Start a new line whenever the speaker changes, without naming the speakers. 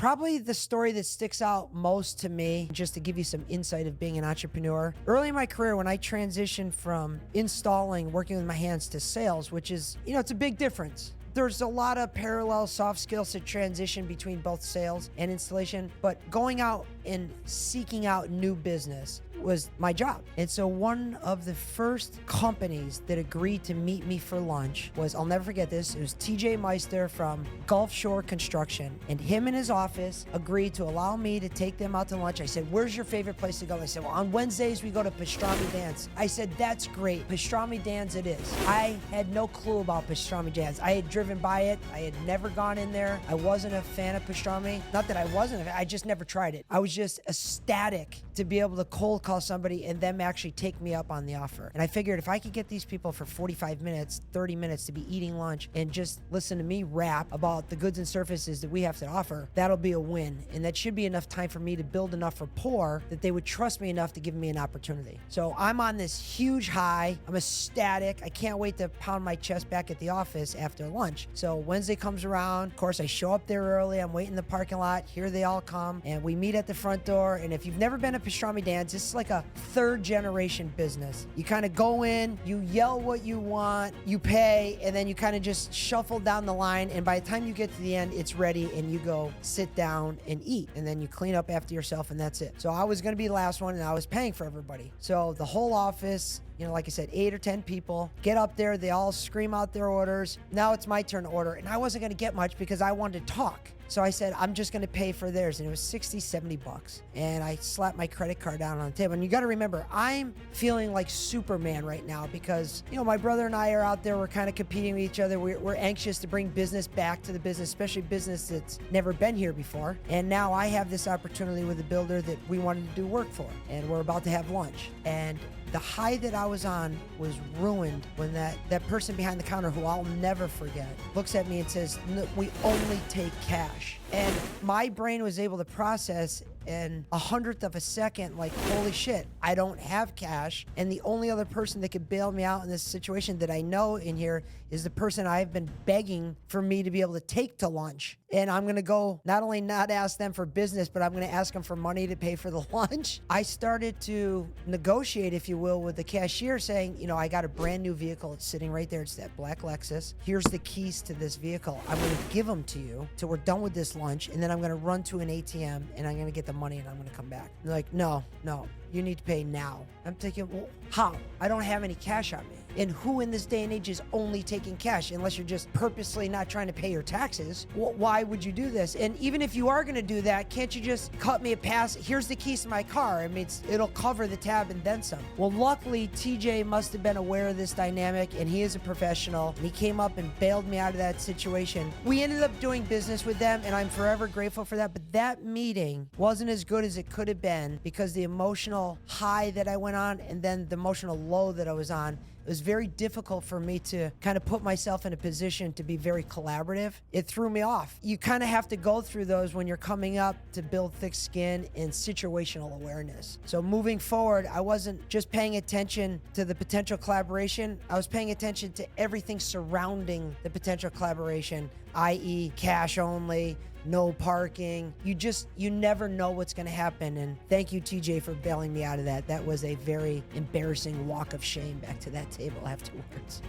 Probably the story that sticks out most to me, just to give you some insight of being an entrepreneur. Early in my career, when I transitioned from installing, working with my hands, to sales, which is, it's a big difference. There's a lot of parallel soft skills to transition between both sales and installation, but going out and seeking out new business was my job. And so one of the first companies that agreed to meet me for lunch was, I'll never forget this, it was TJ Meister from Gulf Shore Construction. And him and his office agreed to allow me to take them out to lunch. I said, where's your favorite place to go? They said, well, on Wednesdays we go to Pastrami Dan's. I said, that's great. Pastrami Dan's it is. I had no clue about Pastrami Dan's. I had driven by it. I had never gone in there. I wasn't a fan of pastrami. Not that I wasn't, I just never tried it. I was just ecstatic to be able to cold call somebody and them actually take me up on the offer. And I figured if I could get these people for 45 minutes, 30 minutes to be eating lunch and just listen to me rap about the goods and services that we have to offer, that'll be a win. And that should be enough time for me to build enough rapport that they would trust me enough to give me an opportunity. So I'm on this huge high. I'm ecstatic. I can't wait to pound my chest back at the office after lunch. So Wednesday comes around. Of course, I show up there early. I'm waiting in the parking lot. Here they all come. And we meet at the front door. And if you've never been to Pastrami Dan's, this is like a third generation business. You kind of go in, you yell what you want, you pay, and then you kind of just shuffle down the line. And by the time you get to the end, it's ready and you go sit down and eat. And then you clean up after yourself and that's it. So I was going to be the last one and I was paying for everybody. So the whole office, like I said, 8 or 10 people get up there. They all scream out their orders. Now it's my turn to order. And I wasn't going to get much because I wanted to talk. So I said, I'm just going to pay for theirs. And it was 60, 70 bucks. And I slapped my credit card down on the table. And you got to remember, I'm feeling like Superman right now because, my brother and I are out there. We're kind of competing with each other. We're anxious to bring business back to the business, especially business that's never been here before. And now I have this opportunity with a builder that we wanted to do work for. And we're about to have lunch. And the high that I was on was ruined when that person behind the counter, who I'll never forget, looks at me and says, "No, we only take cash." And my brain was able to process in 100th of a second, like, holy shit, I don't have cash. And the only other person that could bail me out in this situation that I know in here is the person I've been begging for me to be able to take to lunch. And I'm going to go not only not ask them for business, but I'm going to ask them for money to pay for the lunch. I started to negotiate, if you will, with the cashier saying, I got a brand new vehicle. It's sitting right there. It's that black Lexus. Here's the keys to this vehicle. I'm going to give them to you till we're done with this lunch. And then I'm going to run to an ATM and I'm going to get the money and I'm going to come back. They're like, no, you need to pay now. I'm thinking, well, how? I don't have any cash on me. And who in this day and age is only taking cash unless you're just purposely not trying to pay your taxes? Why would you do this? And even if you are going to do that, can't you just cut me a pass? Here's the keys to my car. I mean, it'll cover the tab and then some. Well, luckily, TJ must have been aware of this dynamic and he is a professional. And he came up and bailed me out of that situation. We ended up doing business with them and I'm forever grateful for that. But that meeting wasn't as good as it could have been because the emotional high that I went on and then the emotional low that I was on, it was very difficult for me to kind of put myself in a position to be very collaborative. It threw me off. You kind of have to go through those when you're coming up to build thick skin and situational awareness. So moving forward, I wasn't just paying attention to the potential collaboration. I was paying attention to everything surrounding the potential collaboration, i.e. cash only, no parking. You never know what's going to happen. And thank you, TJ, for bailing me out of that. That was a very embarrassing walk of shame back to that table afterwards.